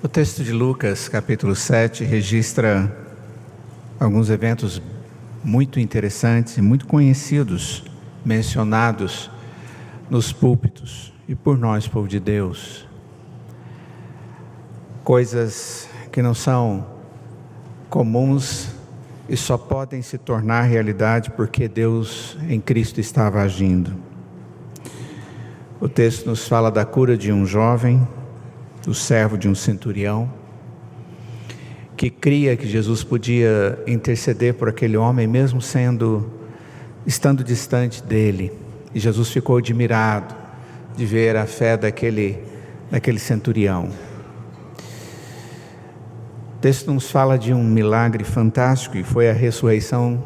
O texto de Lucas, capítulo 7, registra alguns eventos muito interessantes e muito conhecidos, mencionados nos púlpitos e por nós, povo de Deus. Coisas que não são comuns e só podem se tornar realidade porque Deus em Cristo estava agindo. O texto nos fala da cura de um jovem, do servo de um centurião, que cria que Jesus podia interceder por aquele homem, mesmo estando distante dele. E Jesus ficou admirado de ver a fé daquele centurião. O texto nos fala de um milagre fantástico, e foi a ressurreição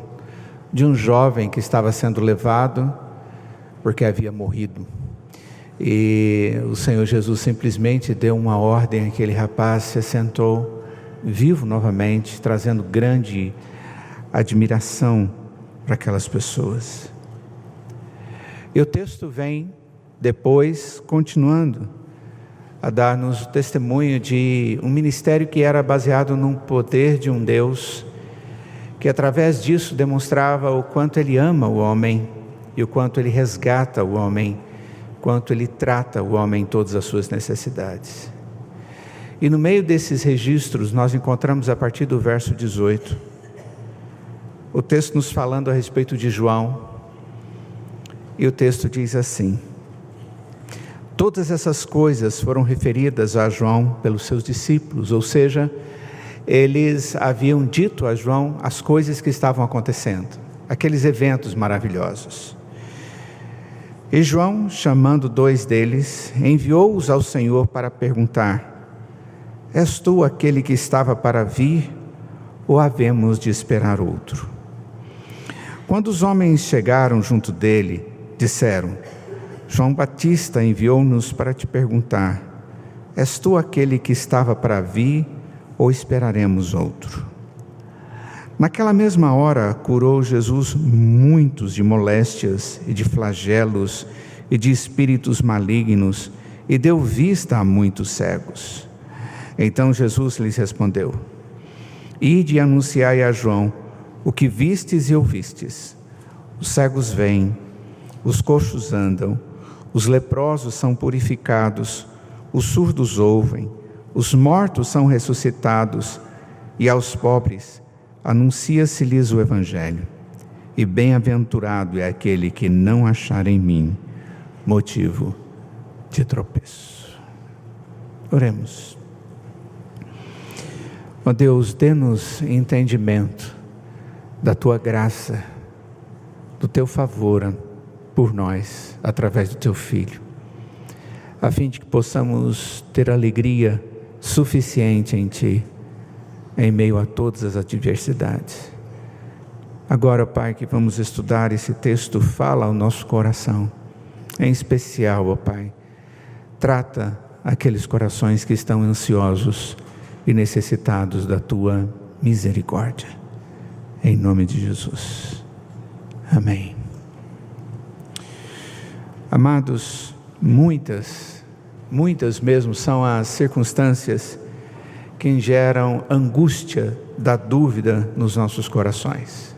de um jovem que estava sendo levado porque havia morrido. E o Senhor Jesus simplesmente deu uma ordem, aquele rapaz se assentou vivo novamente, trazendo grande admiração para aquelas pessoas. E o texto vem depois, continuando, a dar-nos o testemunho de um ministério que era baseado num poder de um Deus, que através disso demonstrava o quanto Ele ama o homem, e o quanto Ele resgata o homem, quanto Ele trata o homem em todas as suas necessidades. E no meio desses registros, nós encontramos a partir do verso 18, o texto nos falando a respeito de João, e o texto diz assim: todas essas coisas foram referidas a João pelos seus discípulos, ou seja, eles haviam dito a João as coisas que estavam acontecendo, aqueles eventos maravilhosos. E João, chamando 2 deles, enviou-os ao Senhor para perguntar: és tu aquele que estava para vir, ou havemos de esperar outro? Quando os homens chegaram junto dele, disseram: João Batista enviou-nos para te perguntar: és tu aquele que estava para vir, ou esperaremos outro? Naquela mesma hora curou Jesus muitos de moléstias e de flagelos e de espíritos malignos, e deu vista a muitos cegos. Então Jesus lhes respondeu: ide e anunciai a João o que vistes e ouvistes: os cegos veem, os coxos andam, os leprosos são purificados, os surdos ouvem, os mortos são ressuscitados, e aos pobres anuncia-se-lhes o Evangelho. E bem-aventurado é aquele que não achar em mim motivo de tropeço. Oremos. Ó Deus, dê-nos entendimento da Tua graça, do Teu favor por nós, através do Teu Filho, a fim de que possamos ter alegria suficiente em Ti, em meio a todas as adversidades. Agora, Pai, que vamos estudar esse texto, fala ao nosso coração, em especial, ó Pai, trata aqueles corações que estão ansiosos e necessitados da Tua misericórdia, em nome de Jesus, amém. Amados, muitas mesmo são as circunstâncias que geram angústia da dúvida nos nossos corações.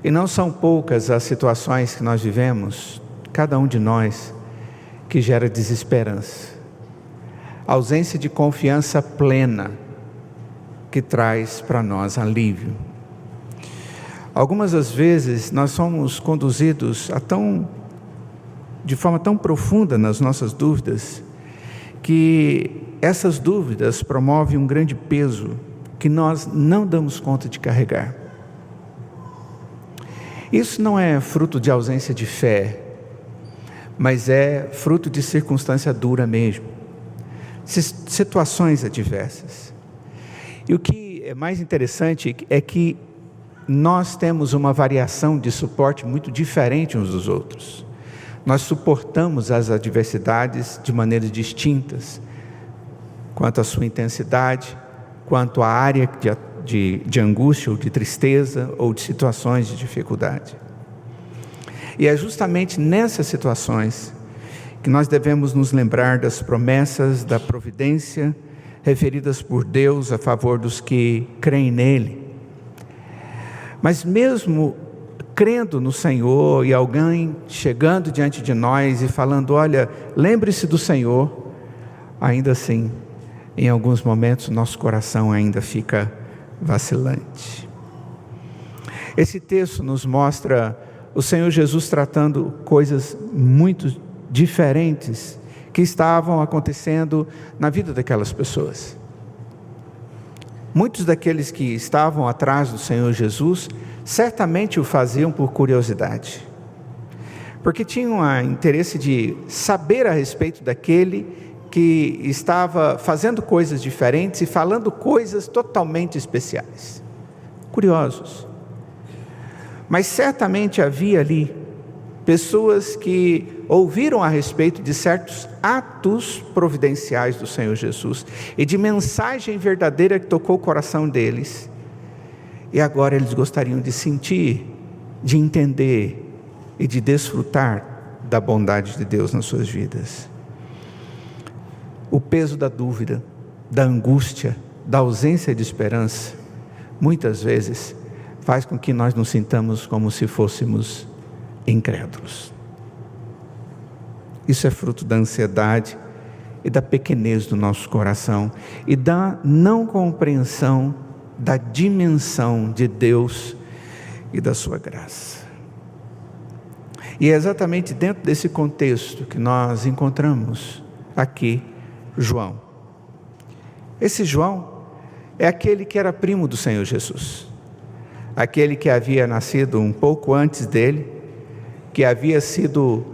E não são poucas as situações que nós vivemos, cada um de nós, que gera desesperança, ausência de confiança plena, que traz para nós alívio. Algumas das vezes nós somos conduzidos de forma tão profunda nas nossas dúvidas, que essas dúvidas promovem um grande peso que nós não damos conta de carregar. Isso não é fruto de ausência de fé, mas é fruto de circunstância dura mesmo, situações adversas. E o que é mais interessante é que nós temos uma variação de suporte muito diferente uns dos outros. Nós suportamos as adversidades de maneiras distintas, quanto à sua intensidade, quanto à área de angústia, ou de tristeza, ou de situações de dificuldade. E é justamente nessas situações que nós devemos nos lembrar das promessas da providência referidas por Deus a favor dos que creem nele. Mas mesmo crendo no Senhor e alguém chegando diante de nós e falando, olha, lembre-se do Senhor, ainda assim, em alguns momentos, nosso coração ainda fica vacilante. Esse texto nos mostra o Senhor Jesus tratando coisas muito diferentes que estavam acontecendo na vida daquelas pessoas. Muitos daqueles que estavam atrás do Senhor Jesus certamente o faziam por curiosidade, porque tinham o interesse de saber a respeito daquele que estava fazendo coisas diferentes e falando coisas totalmente especiais. Curiosos. Mas certamente havia ali pessoas que ouviram a respeito de certos atos providenciais do Senhor Jesus e de mensagem verdadeira que tocou o coração deles. E agora eles gostariam de sentir, de entender e de desfrutar da bondade de Deus nas suas vidas. O peso da dúvida, da angústia, da ausência de esperança, muitas vezes faz com que nós nos sintamos como se fôssemos incrédulos. Isso é fruto da ansiedade e da pequenez do nosso coração e da não compreensão da dimensão de Deus e da sua graça. E é exatamente dentro desse contexto que nós encontramos aqui João. Esse João é aquele que era primo do Senhor Jesus, aquele que havia nascido um pouco antes dele, que havia sido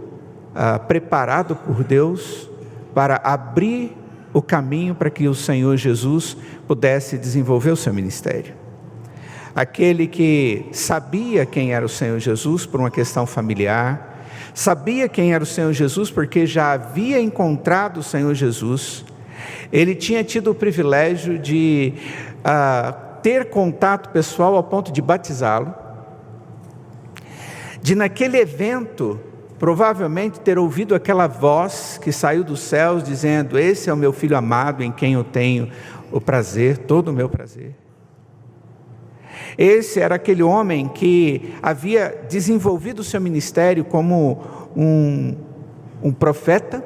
preparado por Deus para abrir o caminho para que o Senhor Jesus pudesse desenvolver o seu ministério. Aquele que sabia quem era o Senhor Jesus por uma questão familiar, sabia quem era o Senhor Jesus porque já havia encontrado o Senhor Jesus. Ele tinha tido o privilégio de ter contato pessoal ao ponto de batizá-lo, de naquele evento provavelmente ter ouvido aquela voz que saiu dos céus dizendo, esse é o meu filho amado em quem eu tenho o prazer, todo o meu prazer. Esse era aquele homem que havia desenvolvido o seu ministério como um profeta,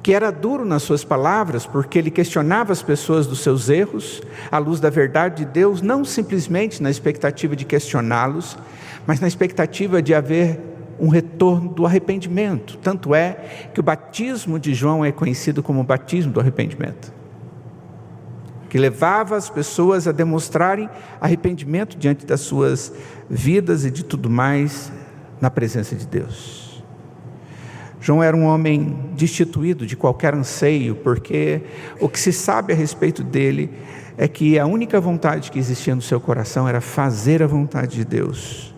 que era duro nas suas palavras, porque ele questionava as pessoas dos seus erros, à luz da verdade de Deus, não simplesmente na expectativa de questioná-los, mas na expectativa de haver um retorno do arrependimento. Tanto é que o batismo de João é conhecido como o batismo do arrependimento, que levava as pessoas a demonstrarem arrependimento diante das suas vidas e de tudo mais na presença de Deus. João era um homem destituído de qualquer anseio, porque o que se sabe a respeito dele é que a única vontade que existia no seu coração era fazer a vontade de Deus.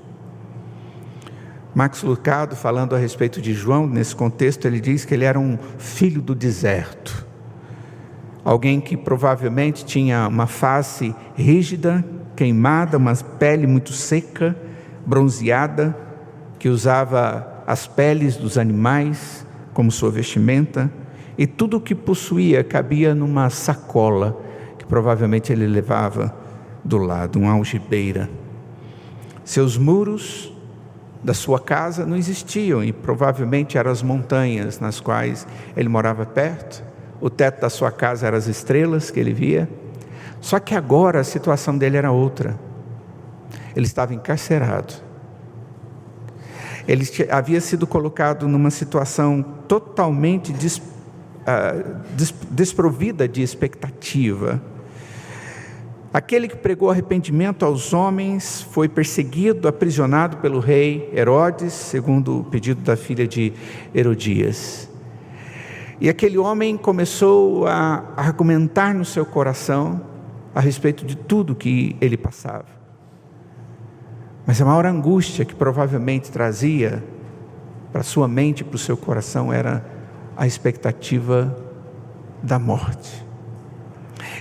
Max Lucado, falando a respeito de João, nesse contexto, ele diz que ele era um filho do deserto. Alguém que provavelmente tinha uma face rígida, queimada, uma pele muito seca, bronzeada, que usava as peles dos animais como sua vestimenta, e tudo o que possuía cabia numa sacola, que provavelmente ele levava do lado, uma algibeira. Seus muros da sua casa não existiam, e provavelmente eram as montanhas nas quais ele morava perto. O teto da sua casa eram as estrelas que ele via. Só que agora a situação dele era outra. Ele estava encarcerado. Ele havia sido colocado numa situação totalmente desprovida de expectativa. Aquele que pregou arrependimento aos homens foi perseguido, aprisionado pelo rei Herodes, segundo o pedido da filha de Herodias. E aquele homem começou a argumentar no seu coração a respeito de tudo que ele passava. Mas a maior angústia que provavelmente trazia para a sua mente e para o seu coração era a expectativa da morte.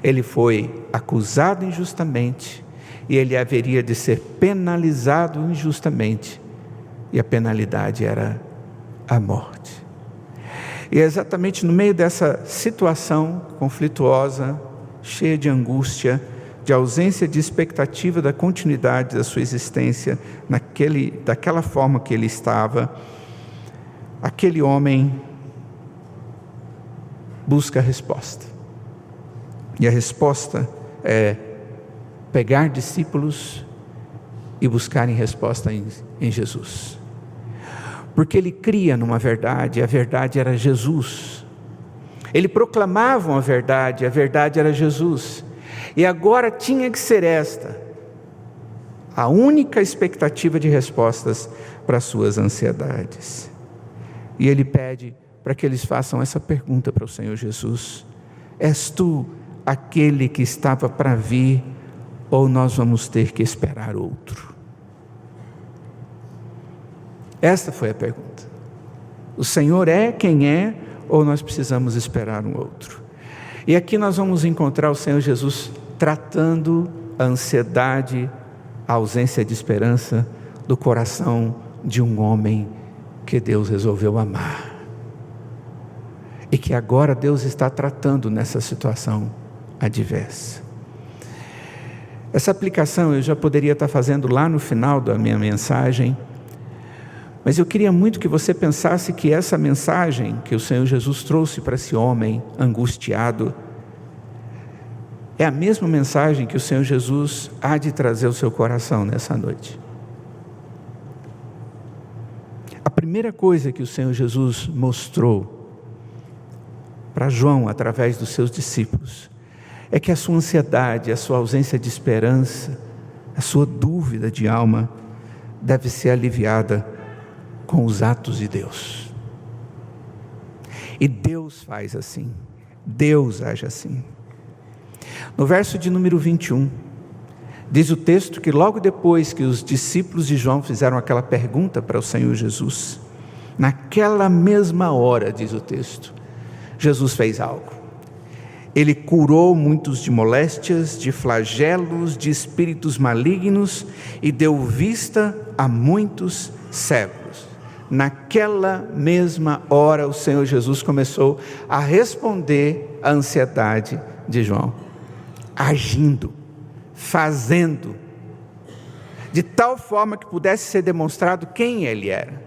Ele foi acusado injustamente e ele haveria de ser penalizado injustamente, e a penalidade era a morte. E é exatamente no meio dessa situação conflituosa, cheia de angústia, de ausência de expectativa da continuidade da sua existência, daquela forma que ele estava, aquele homem busca a resposta. E a resposta é pegar discípulos e buscarem resposta em Jesus. Porque ele cria numa verdade, a verdade era Jesus. Ele proclamava a verdade era Jesus. E agora tinha que ser esta a única expectativa de respostas para as suas ansiedades. E ele pede para que eles façam essa pergunta para o Senhor Jesus: és tu aquele que estava para vir, ou nós vamos ter que esperar outro? Esta foi a pergunta. O Senhor é quem é, ou nós precisamos esperar um outro? E aqui nós vamos encontrar o Senhor Jesus tratando a ansiedade, a ausência de esperança do coração de um homem que Deus resolveu amar. E que agora Deus está tratando nessa situação adversa. Essa aplicação eu já poderia estar fazendo lá no final da minha mensagem, mas eu queria muito que você pensasse que essa mensagem que o Senhor Jesus trouxe para esse homem angustiado é a mesma mensagem que o Senhor Jesus há de trazer ao seu coração nessa noite. A primeira coisa que o Senhor Jesus mostrou para João através dos seus discípulos é que a sua ansiedade, a sua ausência de esperança, a sua dúvida de alma deve ser aliviada com os atos de Deus. E Deus faz assim, Deus age assim. No verso de número 21, diz o texto que logo depois que os discípulos de João fizeram aquela pergunta para o Senhor Jesus, naquela mesma hora, diz o texto, Jesus fez algo. Ele curou muitos de moléstias, de flagelos, de espíritos malignos e deu vista a muitos cegos. Naquela mesma hora o Senhor Jesus começou a responder à ansiedade de João, agindo, fazendo, de tal forma que pudesse ser demonstrado quem ele era.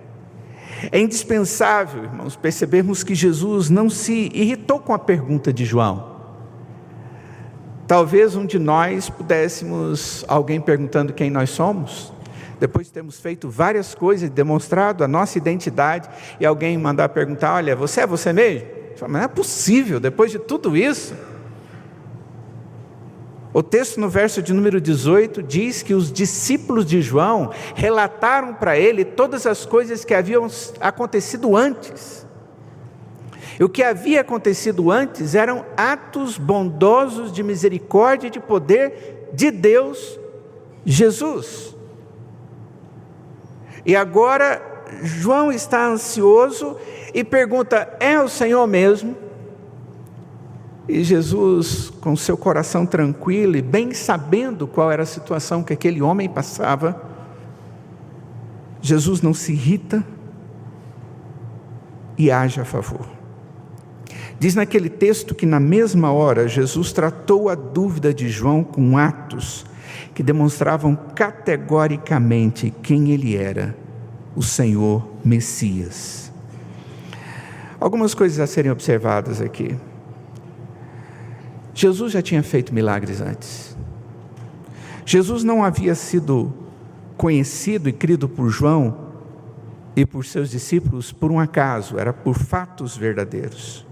É indispensável, irmãos, percebermos que Jesus não se irritou com a pergunta de João. Talvez um de nós pudéssemos, alguém perguntando quem nós somos, depois de termos feito várias coisas, demonstrado a nossa identidade, e alguém mandar perguntar: olha, você é você mesmo? Mas não é possível, depois de tudo isso. O texto no verso de número 18 diz que os discípulos de João relataram para ele todas as coisas que haviam acontecido antes. E o que havia acontecido antes eram atos bondosos de misericórdia e de poder de Deus, Jesus. E agora João está ansioso e pergunta: é o Senhor mesmo? E Jesus, com seu coração tranquilo e bem sabendo qual era a situação que aquele homem passava, Jesus não se irrita e age a favor. Diz naquele texto que na mesma hora Jesus tratou a dúvida de João com atos que demonstravam categoricamente quem ele era, o Senhor Messias. Algumas coisas a serem observadas aqui. Jesus já tinha feito milagres antes. Jesus não havia sido conhecido e crido por João e por seus discípulos por um acaso, era por fatos verdadeiros.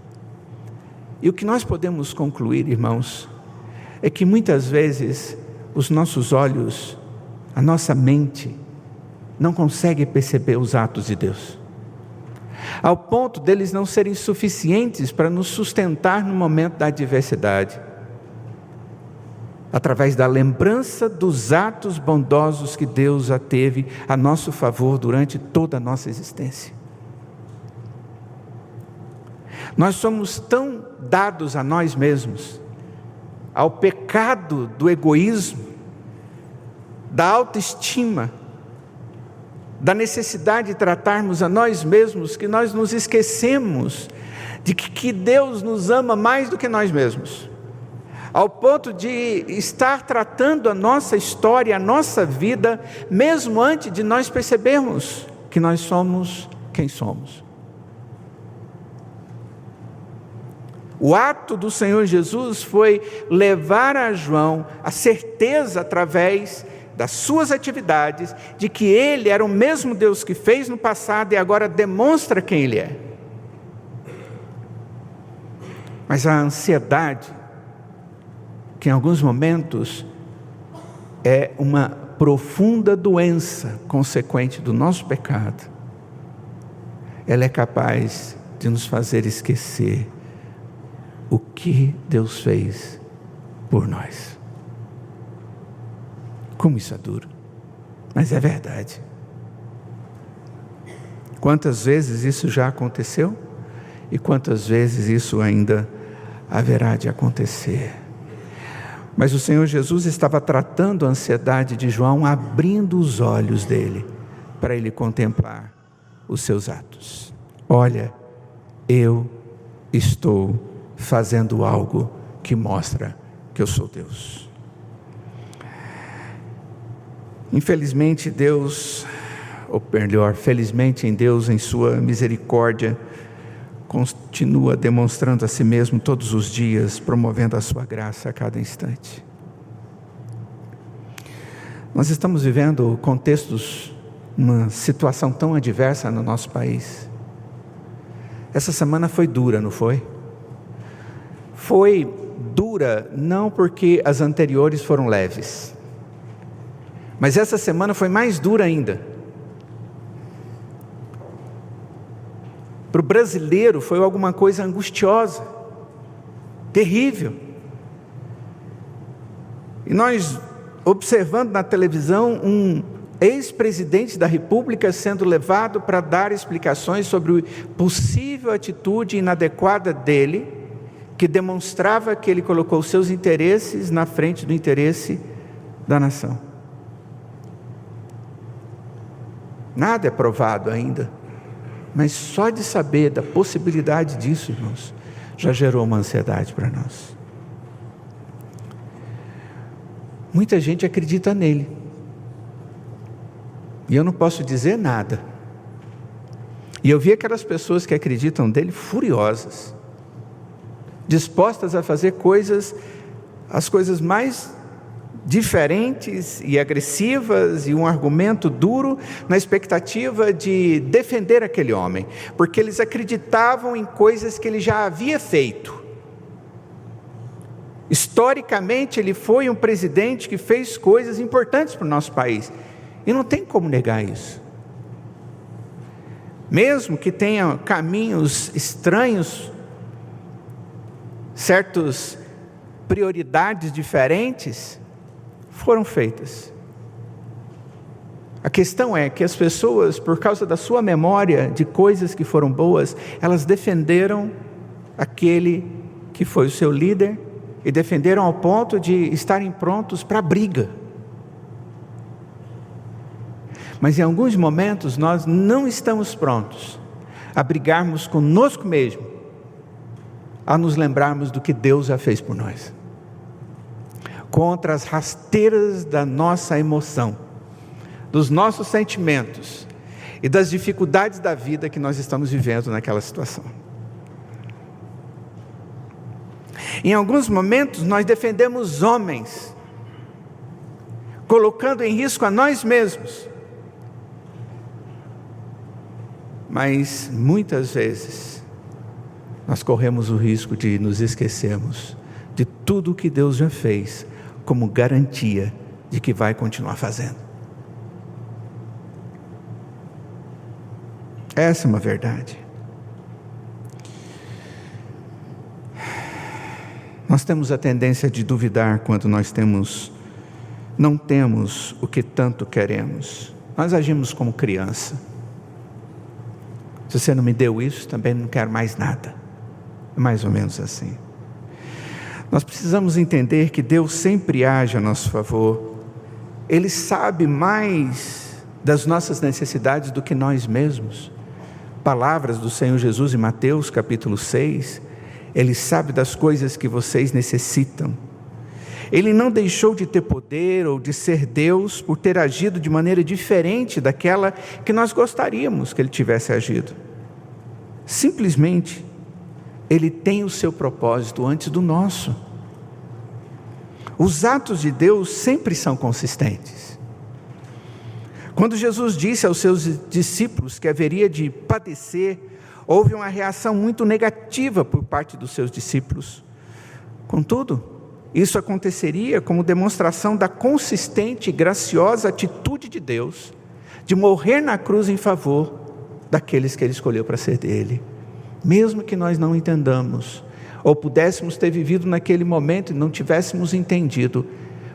E o que nós podemos concluir, irmãos, é que muitas vezes os nossos olhos, a nossa mente, não consegue perceber os atos de Deus, ao ponto deles não serem suficientes para nos sustentar no momento da adversidade, através da lembrança dos atos bondosos que Deus já teve a nosso favor durante toda a nossa existência. Nós somos tão dados a nós mesmos, ao pecado do egoísmo, da autoestima, da necessidade de tratarmos a nós mesmos, que nós nos esquecemos de que Deus nos ama mais do que nós mesmos, ao ponto de estar tratando a nossa história, a nossa vida, mesmo antes de nós percebermos que nós somos quem somos. O ato do Senhor Jesus foi levar a João a certeza, através das suas atividades, de que Ele era o mesmo Deus que fez no passado e agora demonstra quem Ele é. Mas a ansiedade, que em alguns momentos é uma profunda doença consequente do nosso pecado, ela é capaz de nos fazer esquecer o que Deus fez por nós. Como isso é duro, mas é verdade. Quantas vezes isso já aconteceu e quantas vezes isso ainda haverá de acontecer. Mas o Senhor Jesus estava tratando a ansiedade de João, abrindo os olhos dele para ele contemplar os seus atos. Olha, eu estou fazendo algo que mostra que eu sou Deus. Infelizmente Deus, ou melhor, felizmente em Deus, em sua misericórdia, continua demonstrando a si mesmo todos os dias, promovendo a sua graça a cada instante. Nós estamos vivendo contextos, uma situação tão adversa no nosso país. Essa semana foi dura, não foi? Foi dura não porque as anteriores foram leves, mas essa semana foi mais dura ainda. Para o brasileiro foi alguma coisa angustiosa, terrível. E nós, observando na televisão um ex-presidente da República sendo levado para dar explicações sobre a possível atitude inadequada dele, que demonstrava que ele colocou seus interesses na frente do interesse da nação. Nada é provado ainda, mas só de saber da possibilidade disso, irmãos, já gerou uma ansiedade para nós. Muita gente acredita nele, e eu não posso dizer nada. E eu vi aquelas pessoas que acreditam nele furiosas, dispostas a fazer as coisas mais diferentes e agressivas, e um argumento duro, na expectativa de defender aquele homem, porque eles acreditavam em coisas que ele já havia feito. Historicamente, ele foi um presidente que fez coisas importantes para o nosso país, e não tem como negar isso. Mesmo que tenha caminhos estranhos, certas prioridades diferentes foram feitas. A questão é que as pessoas, por causa da sua memória de coisas que foram boas, elas defenderam aquele que foi o seu líder, e defenderam ao ponto de estarem prontos para a briga. Mas em alguns momentos nós não estamos prontos a brigarmos conosco mesmo, a nos lembrarmos do que Deus já fez por nós, contra as rasteiras da nossa emoção, dos nossos sentimentos e das dificuldades da vida que nós estamos vivendo naquela situação. Em alguns momentos nós defendemos homens, colocando em risco a nós mesmos, mas muitas vezes nós corremos o risco de nos esquecermos de tudo o que Deus já fez, como garantia de que vai continuar fazendo. Essa é uma verdade. Nós temos a tendência de duvidar quando não temos o que tanto queremos. Nós agimos como criança. Se você não me deu isso, também não quero mais nada. É mais ou menos assim. Nós precisamos entender que Deus sempre age a nosso favor. Ele sabe mais das nossas necessidades do que nós mesmos, palavras do Senhor Jesus em Mateus capítulo 6, Ele sabe das coisas que vocês necessitam. Ele não deixou de ter poder ou de ser Deus por ter agido de maneira diferente daquela que nós gostaríamos que Ele tivesse agido. Simplesmente, Ele tem o seu propósito antes do nosso. Os atos de Deus sempre são consistentes. Quando Jesus disse aos seus discípulos que haveria de padecer, houve uma reação muito negativa por parte dos seus discípulos. Contudo, isso aconteceria como demonstração da consistente e graciosa atitude de Deus, de morrer na cruz em favor daqueles que Ele escolheu para ser dele. Mesmo que nós não entendamos, ou pudéssemos ter vivido naquele momento e não tivéssemos entendido,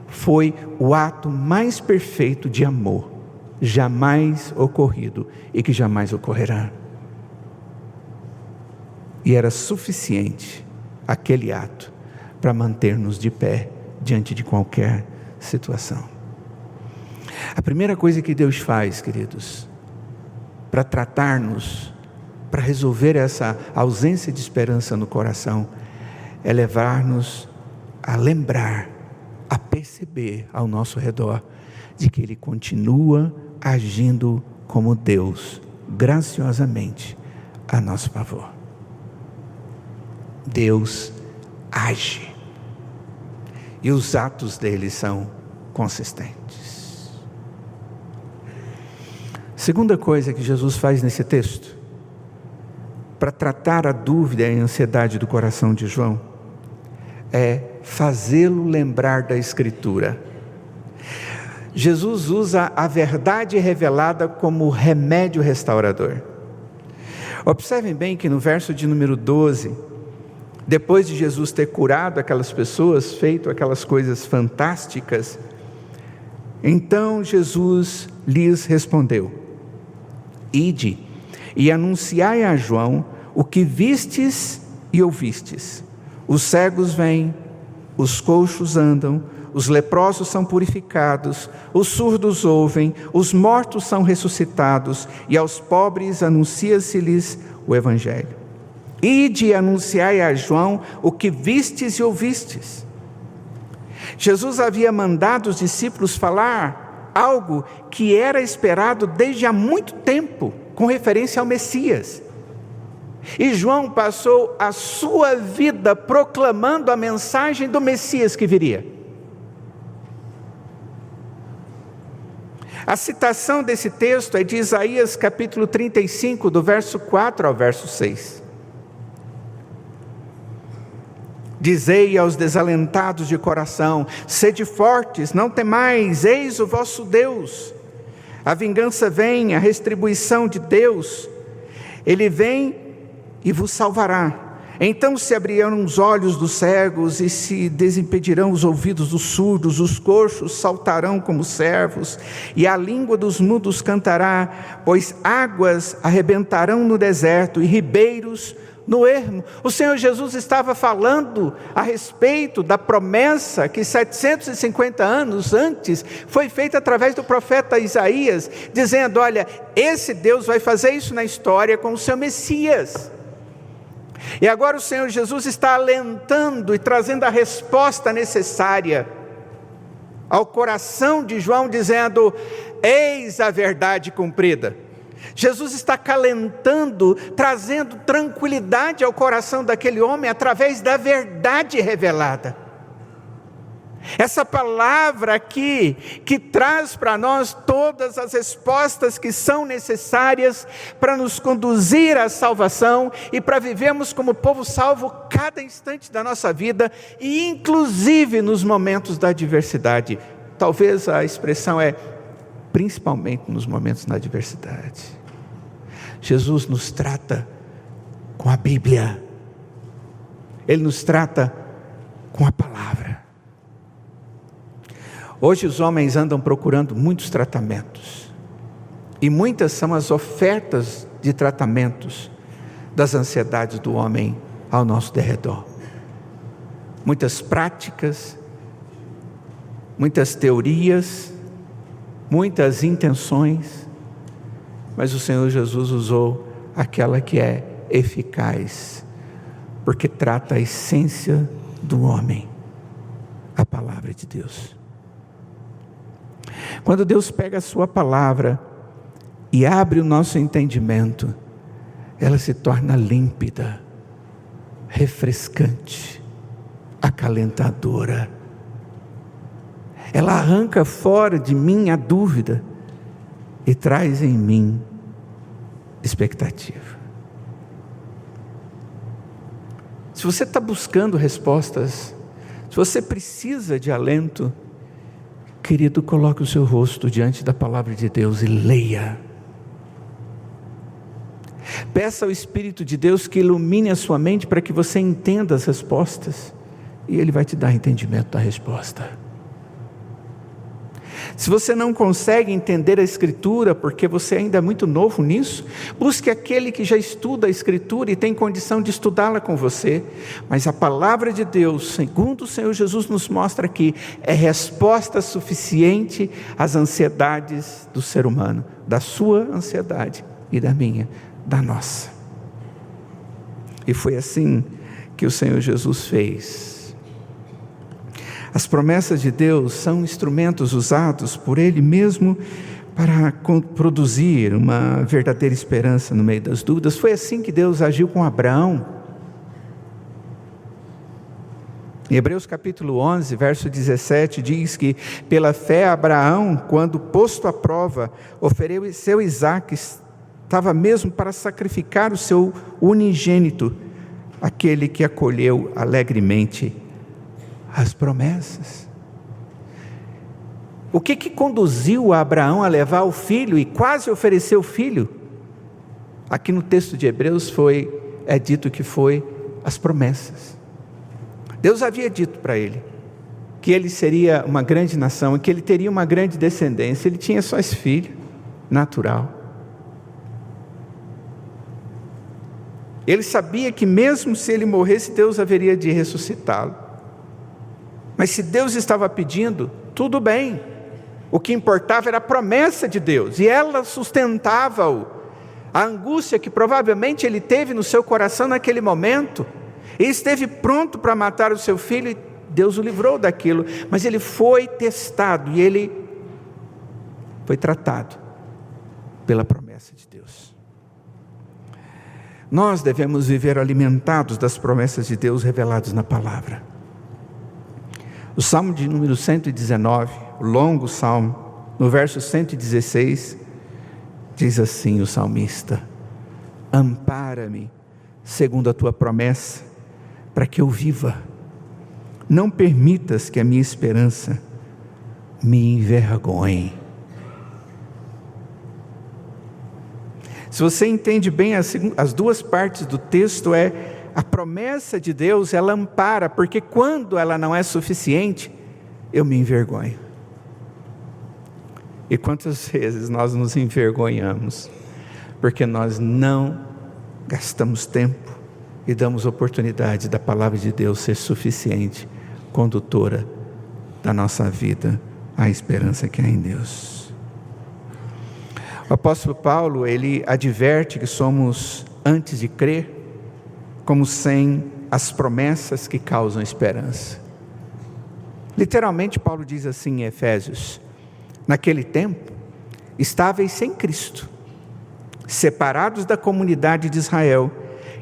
foi o ato mais perfeito de amor, jamais ocorrido e que jamais ocorrerá. E era suficiente aquele ato para manter-nos de pé diante de qualquer situação. A primeira coisa que Deus faz, queridos, para tratar-nos, para resolver essa ausência de esperança no coração, é levar-nos a lembrar, a perceber ao nosso redor, de que Ele continua agindo como Deus, graciosamente, a nosso favor. Deus age, e os atos dele são consistentes. Segunda coisa que Jesus faz nesse texto, para tratar a dúvida e a ansiedade do coração de João, é fazê-lo lembrar da Escritura. Jesus usa a verdade revelada como remédio restaurador. Observem bem que no verso de número 12, depois de Jesus ter curado aquelas pessoas, feito aquelas coisas fantásticas, então Jesus lhes respondeu: ide e anunciai a João o que vistes e ouvistes. Os cegos vêm, os coxos andam, os leprosos são purificados, os surdos ouvem, os mortos são ressuscitados, e aos pobres anuncia-se-lhes o Evangelho. Ide e anunciai a João o que vistes e ouvistes. Jesus havia mandado os discípulos falar algo que era esperado desde há muito tempo, com referência ao Messias. E João passou a sua vida proclamando a mensagem do Messias que viria. A citação desse texto é de Isaías capítulo 35, do verso 4 ao verso 6. Dizei aos desalentados de coração: sede fortes, não temais, eis o vosso Deus. A vingança vem, a retribuição de Deus, Ele vem e vos salvará. Então se abrirão os olhos dos cegos e se desimpedirão os ouvidos dos surdos, os coxos saltarão como servos, e a língua dos mudos cantará, pois águas arrebentarão no deserto e ribeiros no ermo. O Senhor Jesus estava falando a respeito da promessa que 750 anos antes foi feita através do profeta Isaías, dizendo: olha, esse Deus vai fazer isso na história com o seu Messias. E agora o Senhor Jesus está alentando e trazendo a resposta necessária ao coração de João, dizendo: eis a verdade cumprida. Jesus está acalentando, trazendo tranquilidade ao coração daquele homem através da verdade revelada. Essa palavra aqui, que traz para nós todas as respostas que são necessárias para nos conduzir à salvação e para vivermos como povo salvo cada instante da nossa vida, e inclusive nos momentos da adversidade. Talvez a expressão é principalmente nos momentos da adversidade. Jesus nos trata com a Bíblia, Ele nos trata com a palavra. Hoje os homens andam procurando muitos tratamentos, e muitas são as ofertas de tratamentos das ansiedades do homem ao nosso derredor. Muitas práticas, muitas teorias, muitas intenções, mas o Senhor Jesus usou aquela que é eficaz, porque trata a essência do homem, a palavra de Deus. Quando Deus pega a sua palavra e abre o nosso entendimento, ela se torna límpida, refrescante, acalentadora. Ela arranca fora de mim a dúvida e traz em mim expectativa. Se você está buscando respostas, se você precisa de alento, querido, coloque o seu rosto diante da palavra de Deus e leia. Peça ao Espírito de Deus que ilumine a sua mente para que você entenda as respostas, e Ele vai te dar entendimento da resposta. Se você não consegue entender a Escritura, porque você ainda é muito novo nisso, busque aquele que já estuda a Escritura e tem condição de estudá-la com você. Mas a palavra de Deus, segundo o Senhor Jesus nos mostra aqui, é resposta suficiente às ansiedades do ser humano, da sua ansiedade e da minha, da nossa. E foi assim que o Senhor Jesus fez. As promessas de Deus são instrumentos usados por Ele mesmo para produzir uma verdadeira esperança no meio das dúvidas. Foi assim que Deus agiu com Abraão. Em Hebreus capítulo 11, verso 17, diz que pela fé Abraão, quando posto à prova, ofereceu Isaque, estava mesmo para sacrificar o seu unigênito, aquele que acolheu alegremente as promessas. O que conduziu Abraão a levar o filho e quase oferecer o filho? Aqui no texto de Hebreus é dito que foi as promessas. Deus havia dito para ele que ele seria uma grande nação, que ele teria uma grande descendência. Ele tinha só esse filho natural. Ele sabia que mesmo se ele morresse, Deus haveria de ressuscitá-lo. Mas se Deus estava pedindo, tudo bem. O que importava era a promessa de Deus, e ela sustentava-o. A angústia que provavelmente ele teve no seu coração naquele momento, ele esteve pronto para matar o seu filho, e Deus o livrou daquilo, mas ele foi testado, e ele foi tratado pela promessa de Deus. Nós devemos viver alimentados das promessas de Deus reveladas na palavra. O Salmo de número 119, o longo salmo, no verso 116, diz assim o salmista: ampara-me segundo a tua promessa, para que eu viva. Não permitas que a minha esperança me envergonhe. Se você entende bem as duas partes do texto, a promessa de Deus, ela ampara, porque quando ela não é suficiente, eu me envergonho. E quantas vezes nós nos envergonhamos, porque nós não gastamos tempo e damos oportunidade da palavra de Deus ser suficiente, condutora da nossa vida, à esperança que há em Deus. O apóstolo Paulo, ele adverte que somos, antes de crer, como sem as promessas que causam esperança. Literalmente Paulo diz assim em Efésios: naquele tempo, estáveis sem Cristo, separados da comunidade de Israel,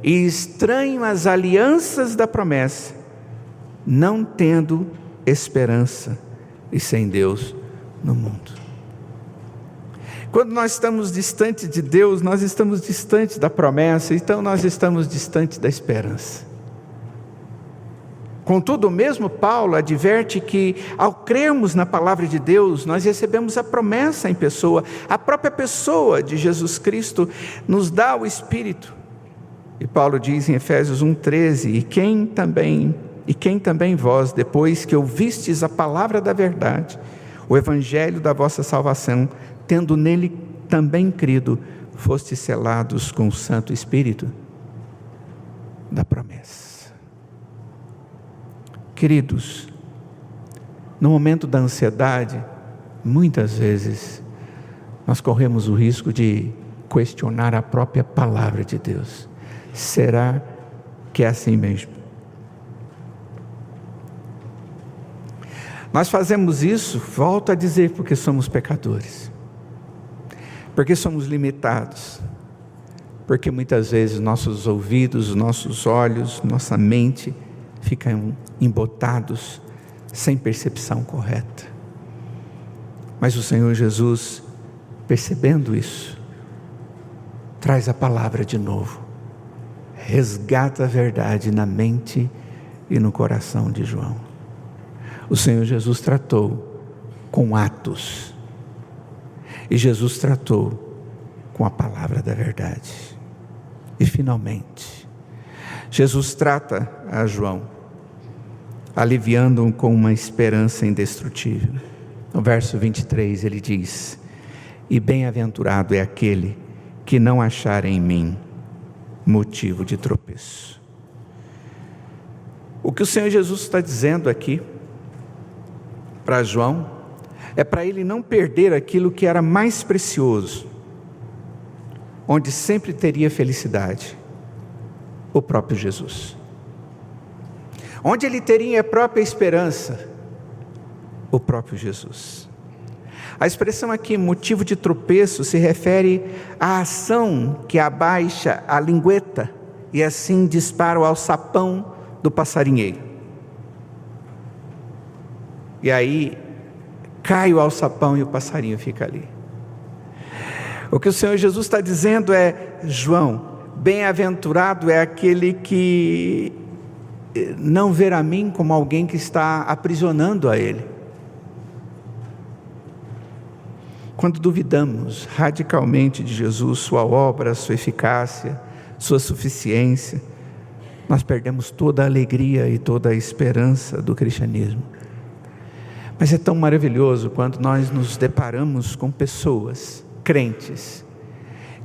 e estranhos às alianças da promessa, não tendo esperança e sem Deus no mundo. Quando nós estamos distantes de Deus, nós estamos distantes da promessa, então nós estamos distantes da esperança. Contudo, o mesmo Paulo adverte que ao crermos na palavra de Deus, nós recebemos a promessa em pessoa. A própria pessoa de Jesus Cristo nos dá o Espírito. E Paulo diz em Efésios 1,13: e quem também vós, depois que ouvistes a palavra da verdade, o evangelho da vossa salvação, tendo nele também crido, fostes selados com o Santo Espírito da promessa. Queridos, no momento da ansiedade, muitas vezes nós corremos o risco de questionar a própria palavra de Deus. Será que é assim mesmo? Nós fazemos isso, volto a dizer, porque somos pecadores, porque somos limitados, porque muitas vezes nossos ouvidos, nossos olhos, nossa mente ficam embotados, sem percepção correta. Mas o Senhor Jesus, percebendo isso, traz a palavra de novo, resgata a verdade na mente e no coração de João. O Senhor Jesus tratou com atos, e Jesus tratou com a palavra da verdade. E finalmente, Jesus trata a João, aliviando-o com uma esperança indestrutível. No verso 23 ele diz: e bem-aventurado é aquele que não achar em mim motivo de tropeço. O que o Senhor Jesus está dizendo aqui para João é para ele não perder aquilo que era mais precioso, onde sempre teria felicidade: o próprio Jesus. Onde ele teria a própria esperança: o próprio Jesus. A expressão aqui, motivo de tropeço, se refere à ação que abaixa a lingueta e assim dispara o alçapão do passarinheiro. E aí cai o alçapão e o passarinho fica ali. O que o Senhor Jesus está dizendo é: João, bem-aventurado é aquele que não ver a mim como alguém que está aprisionando a ele. Quando duvidamos radicalmente de Jesus, sua obra, sua eficácia, sua suficiência, nós perdemos toda a alegria e toda a esperança do cristianismo. Mas é tão maravilhoso quando nós nos deparamos com pessoas, crentes,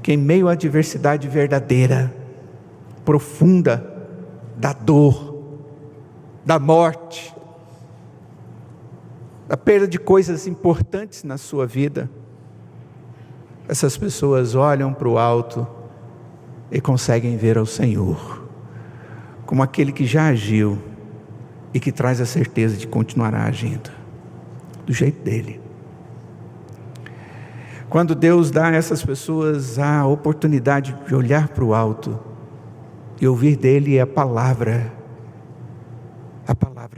que em meio à adversidade verdadeira, profunda, da dor, da morte, da perda de coisas importantes na sua vida, essas pessoas olham para o alto e conseguem ver ao Senhor como aquele que já agiu e que traz a certeza de continuará agindo do jeito dele. Quando Deus dá a essas pessoas a oportunidade de olhar para o alto e ouvir dele, é a palavra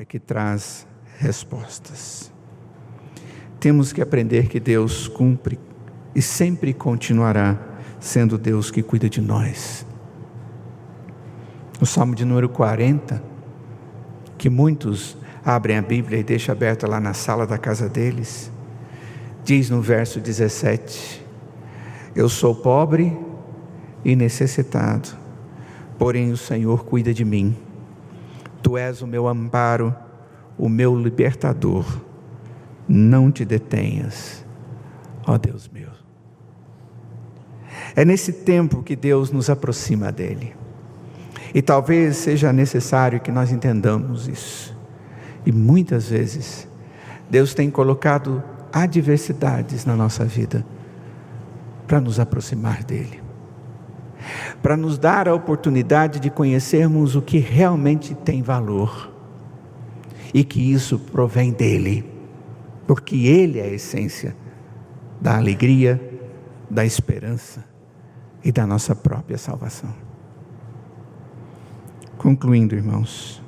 que traz respostas. Temos que aprender que Deus cumpre e sempre continuará sendo Deus que cuida de nós. O Salmo de número 40, que muitos abrem a Bíblia e deixam aberta lá na sala da casa deles, diz no verso 17: eu sou pobre e necessitado, porém o Senhor cuida de mim. Tu és o meu amparo, o meu libertador. Não te detenhas, ó Deus meu. É nesse tempo que Deus nos aproxima dele. E talvez seja necessário que nós entendamos isso. E muitas vezes Deus tem colocado adversidades na nossa vida para nos aproximar dele, para nos dar a oportunidade de conhecermos o que realmente tem valor, e que isso provém dele, porque ele é a essência da alegria, da esperança e da nossa própria salvação. Concluindo, irmãos,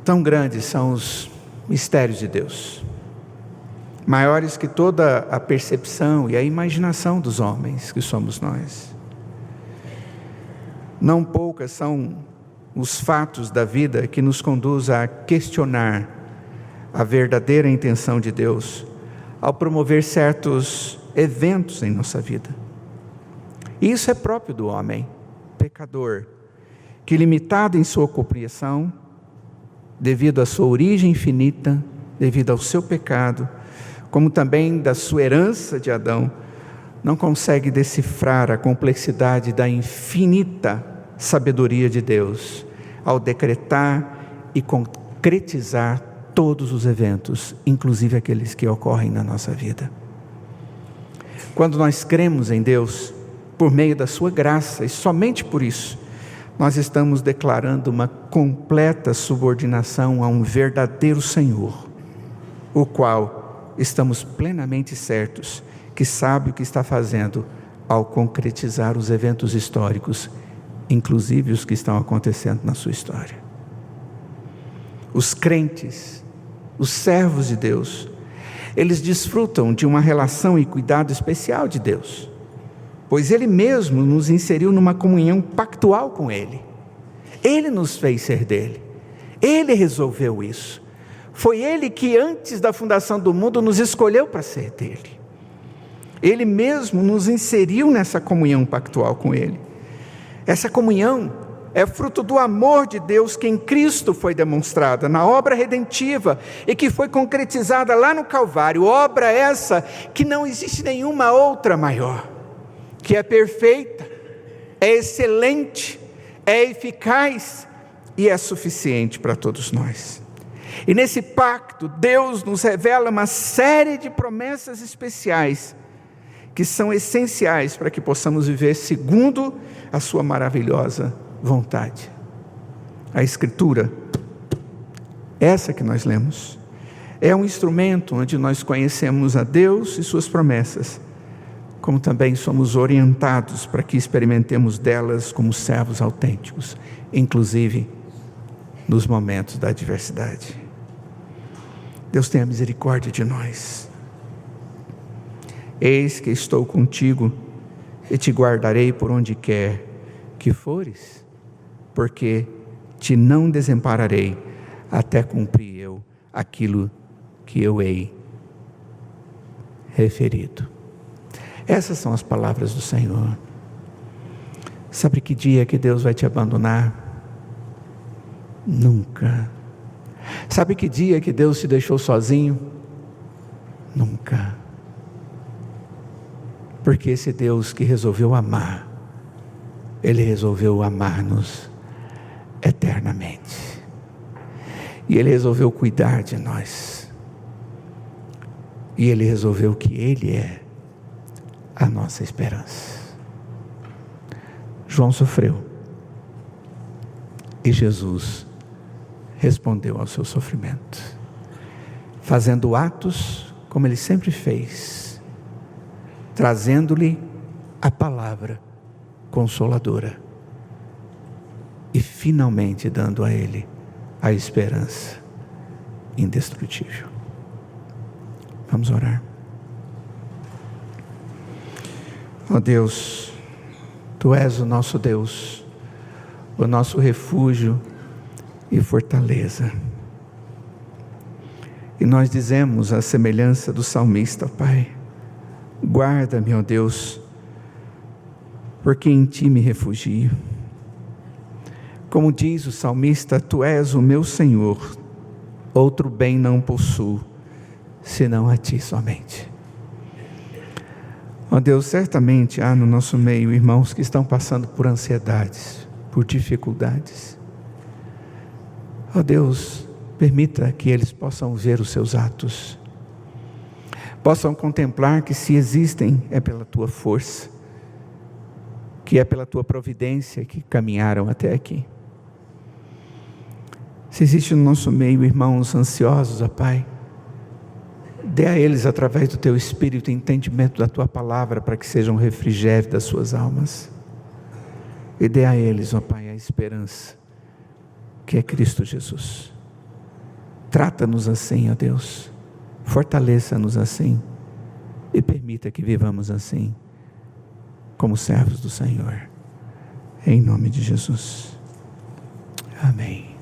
tão grandes são os mistérios de Deus, maiores que toda a percepção e a imaginação dos homens que somos nós. Não poucas são os fatos da vida que nos conduzem a questionar a verdadeira intenção de Deus ao promover certos eventos em nossa vida. E isso é próprio do homem pecador, que, limitado em sua compreensão, devido à sua origem infinita, devido ao seu pecado, como também da sua herança de Adão, não consegue decifrar a complexidade da infinita sabedoria de Deus, ao decretar e concretizar todos os eventos, inclusive aqueles que ocorrem na nossa vida. Quando nós cremos em Deus, por meio da sua graça, e somente por isso, nós estamos declarando uma completa subordinação a um verdadeiro Senhor, o qual estamos plenamente certos que sabe o que está fazendo ao concretizar os eventos históricos, inclusive os que estão acontecendo na sua história. Os crentes, os servos de Deus, eles desfrutam de uma relação e cuidado especial de Deus, pois Ele mesmo nos inseriu numa comunhão pactual com Ele. Ele nos fez ser dele. Ele resolveu isso. Foi Ele que antes da fundação do mundo nos escolheu para ser dele. Ele mesmo nos inseriu nessa comunhão pactual com Ele. Essa comunhão é fruto do amor de Deus que em Cristo foi demonstrada na obra redentiva e que foi concretizada lá no Calvário. Obra essa que não existe nenhuma outra maior, que é perfeita, é excelente, é eficaz e é suficiente para todos nós. E nesse pacto, Deus nos revela uma série de promessas especiais que são essenciais para que possamos viver segundo a sua maravilhosa vontade. A Escritura, essa que nós lemos, é um instrumento onde nós conhecemos a Deus e suas promessas, como também somos orientados para que experimentemos delas como servos autênticos, inclusive nos momentos da adversidade. Deus tenha misericórdia de nós. Eis que estou contigo e te guardarei por onde quer que fores, porque te não desampararei até cumprir eu aquilo que eu hei referido. Essas são as palavras do Senhor. Sabe que dia que Deus vai te abandonar? Nunca. Sabe que dia que Deus te deixou sozinho? Nunca. Porque esse Deus que resolveu amar, Ele resolveu amar-nos eternamente. E Ele resolveu cuidar de nós. E Ele resolveu que Ele é a nossa esperança. João sofreu. E Jesus respondeu ao seu sofrimento, fazendo atos como Ele sempre fez, trazendo-lhe a palavra consoladora e finalmente dando a ele a esperança indestrutível. Vamos orar. Ó Deus, Tu és o nosso Deus, o nosso refúgio e fortaleza. E nós dizemos a semelhança do salmista, Pai, guarda-me, ó Deus, porque em Ti me refugio. Como diz o salmista, Tu és o meu Senhor, outro bem não possuo, senão a Ti somente. Ó Deus, certamente há no nosso meio irmãos que estão passando por ansiedades, por dificuldades. Ó Deus, permita que eles possam ver os seus atos, possam contemplar que se existem é pela Tua força, que é pela Tua providência que caminharam até aqui. Se existe no nosso meio irmãos ansiosos, ó Pai, dê a eles através do Teu Espírito entendimento da Tua palavra para que sejam refrigério das suas almas. E dê a eles, ó Pai, a esperança que é Cristo Jesus. Trata-nos assim, ó Deus. Fortaleça-nos assim e permita que vivamos assim, como servos do Senhor, em nome de Jesus. Amém.